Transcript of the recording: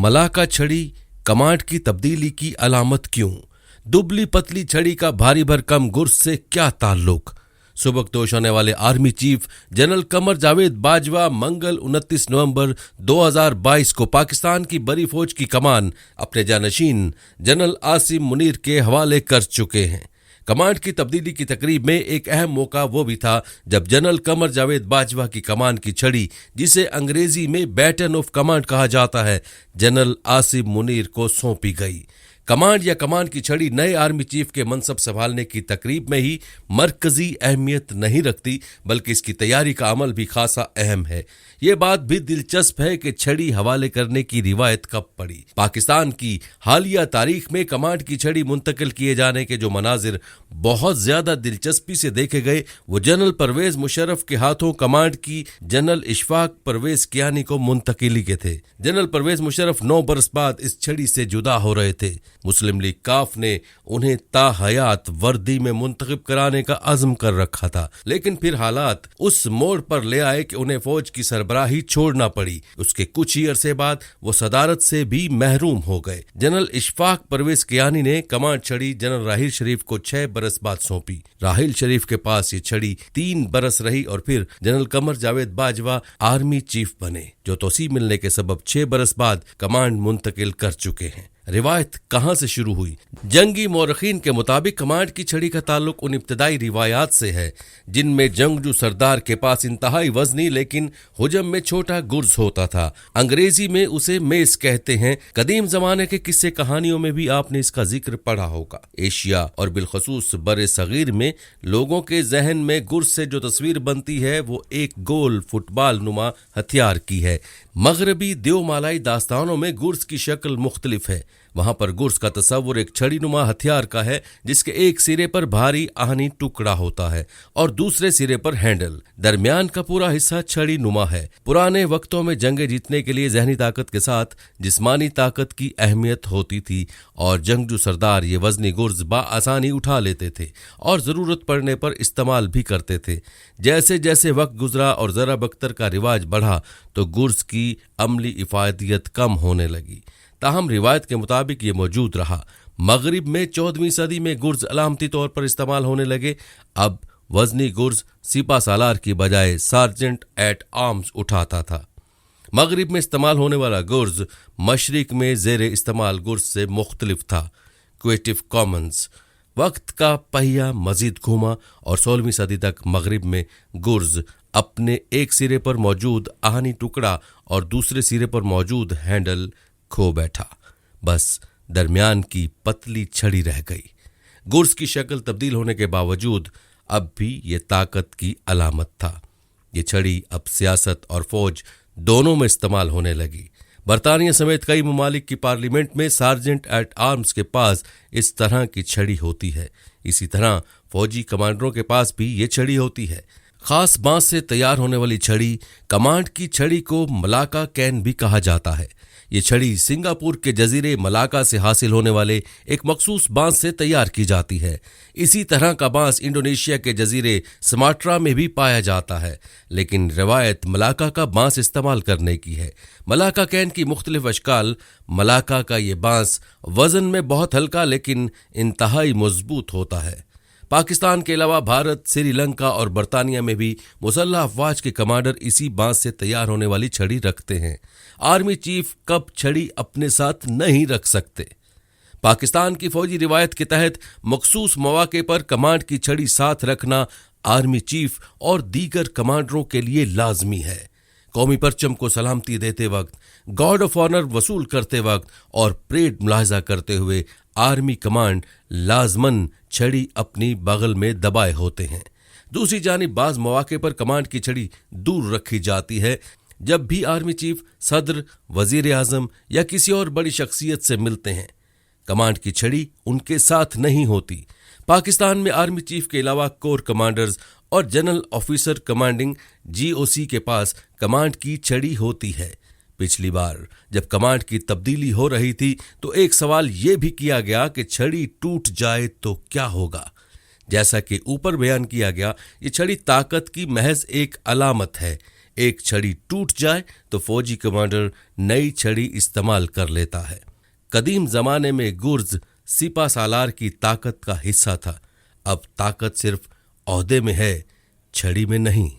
Malacca छड़ी command की तब्दीली की अलामत क्यों? दुबली पतली छड़ी का भारी भरकम गुर्ज से क्या ताल्लुक? सुबकदोश होने वाले army chief general Qamar Javed Bajwa मंगल 29 नवंबर 2022 को पाकिस्तान की बड़ी फौज की कमान अपने जानशीन जनरल आसिम मुनीर के हवाले कर चुके हैं। कमांड की तब्दीली की तकरीब में एक अहम मौका वो भी था जब जनरल कमर जावेद बाजवा की कमान की छड़ी, जिसे अंग्रेजी में बैटन ऑफ कमांड कहा जाता है, जनरल आसिम मुनीर को सौंपी गई। कमांड या कमान की छड़ी नए आर्मी चीफ के मनसब संभालने की तकरीब में ही मरकजी अहमियत नहीं रखती, बल्कि इसकी तैयारी का अमल भी खासा अहम है। ये बात भी दिलचस्प है कि छड़ी हवाले करने की रिवायत कब पड़ी। पाकिस्तान की हालिया तारीख में कमांड की छड़ी मुंतकिल किए जाने के जो मनाजिर बहुत ज्यादा दिलचस्पी से देखे गए, वो जनरल परवेज मुशर्रफ के हाथों कमांड की जनरल इशफाक परवेज कियानी को मुंतकिली के थे। जनरल परवेज मुशर्रफ 9 बरस बाद इस छड़ी से जुदा हो रहे थे। मुस्लिम लीग काफ ने उन्हें ताहयात वर्दी में मुंतखब कराने का अज़्म कर रखा था, लेकिन फिर हालात उस मोड़ पर ले आए कि उन्हें फौज की सरबराही छोड़ना पड़ी। उसके कुछ ही अरसे बाद वो सदारत से भी महरूम हो गए। जनरल इशफाक परवेज कियानी ने कमांड छड़ी जनरल राहिल शरीफ को 6 बरस बाद सौंपी। राहिल शरीफ के पास ये छड़ी 3 बरस रही और फिर general Qamar Javed Bajwa army chief बने, जो तोसी मिलने के सबब 6 बरस बाद कमांड मुंतकिल कर चुके हैं। रिवायत कहां से शुरू हुई? जंगी मौरखीन के मुताबिक कमांड की छड़ी का ताल्लुक उन इब्तदाई रिवायात से है जिनमें जंगजू सरदार के पास इंतहाई वजनी लेकिन हुजम में छोटा गुर्ज होता था। अंग्रेजी में उसे मेस कहते हैं। कदीम जमाने के किस्से कहानियों में भी आपने इसका जिक्र पढ़ा होगा। एशिया और बिलखसूस बरे सगीर में लोगों के जहन में गुर्ज से जो तस्वीर बनती है वो एक गोल फुटबॉल नुमा हथियार की है। मगरबी देवमालाई दास्तानों में गुर्ज की शक्ल मुख्तलिफ है। वहां पर गुर्ज का तस्वुर एक छड़ी नुमा हथियार का है जिसके एक सिरे पर भारी आहनी टुकड़ा होता है और दूसरे सिरे पर हैंडल। दरमियान का पूरा हिस्सा छड़ी नुमा है। पुराने वक्तों में जंगे जीतने के लिए जहनी ताकत के साथ जिस्मानी ताकत की अहमियत होती थी और जंगजू सरदार ये वजनी गुर्ज बाआसानी उठा लेते थे और जरूरत पड़ने पर इस्तेमाल भी करते थे। जैसे जैसे वक्त गुजरा और जरा बख्तर का रिवाज बढ़ा तो गुर्ज की अमली इफादियत कम होने लगी। ताहम रिवायत के मुताबिक ये मौजूद रहा। मगरिब में 14वीं सदी में गुर्ज अलामती तौर पर इस्तेमाल होने लगे। अब वजनी गुर्ज सिपा सालार की बजाय सार्जेंट एट आर्म्स उठाता था। मगरिब में इस्तेमाल होने वाला गुर्ज मशरिक में जेरे इस्तेमाल गुर्ज से मुख्तलिफ था। Creative Commons. वक्त का पहिया मजीद घूमा और 16वीं सदी तक मगरिब में गुर्ज अपने एक सिरे पर मौजूद आहनी टुकड़ा और दूसरे सिरे पर मौजूद हैंडल खो बैठा। बस दरमियान की पतली छड़ी रह गई। गुर्ज की शक्ल तब्दील होने के बावजूद अब भी ये ताकत की अलामत था। ये छड़ी अब सियासत और फौज दोनों में इस्तेमाल होने लगी। बरतानिया समेत कई ममालिक की पार्लियामेंट में सार्जेंट एट आर्म्स के पास इस तरह की छड़ी होती है। इसी तरह फौजी कमांडरों के पास भी ये छड़ी होती है। खास बांस से तैयार होने वाली छड़ी कमांड की छड़ी को मलाका कैन भी कहा जाता है। ये छड़ी सिंगापुर के जजीरे मलाका से हासिल होने वाले एक मखसूस बांस से तैयार की जाती है। इसी तरह का बांस इंडोनेशिया के जजीरे सुमात्रा में भी पाया जाता है, लेकिन रवायत मलाका का बांस इस्तेमाल करने की है। मलाका कैन की मुख्तलिफ अशकाल। मलाका का ये बांस वजन में बहुत हल्का लेकिन इंतहाई मजबूत होता है। पाकिस्तान के अलावा भारत, श्रीलंका और बरतानिया में भी मुसल्लह अफवाज के कमांडर इसी बांस से तैयार होने वाली छड़ी रखते हैं। आर्मी चीफ कब छड़ी अपने साथ नहीं रख सकते? पाकिस्तान की फौजी रिवायत के तहत मखसूस मौके पर कमांड की छड़ी साथ रखना आर्मी चीफ और दीगर कमांडरों के लिए लाजमी है। कौमी परचम को सलामती देते वक्त, गार्ड ऑफ ऑनर वसूल करते वक्त और परेड मुलाहिजा करते हुए आर्मी कमांड लाजमन छड़ी अपनी बगल में दबाए होते हैं। दूसरी जानिब बाज मौके पर कमांड की छड़ी दूर रखी जाती है। जब भी आर्मी चीफ सदर, वजीर आजम या किसी और बड़ी शख्सियत से मिलते हैं, कमांड की छड़ी उनके साथ नहीं होती। पाकिस्तान में आर्मी चीफ के अलावा कोर कमांडर्स और जनरल ऑफिसर कमांडिंग GOC के पास कमांड की छड़ी होती है। पिछली बार जब कमांड की तब्दीली हो रही थी तो एक सवाल यह भी किया गया कि छड़ी टूट जाए तो क्या होगा। जैसा कि ऊपर बयान किया गया, ये छड़ी ताकत की महज एक अलामत है। एक छड़ी टूट जाए तो फौजी कमांडर नई छड़ी इस्तेमाल कर लेता है। कदीम जमाने में गुर्ज सिपा सालार की ताकत का हिस्सा था। अब ताकत सिर्फ ओहदे में है, छड़ी में नहीं।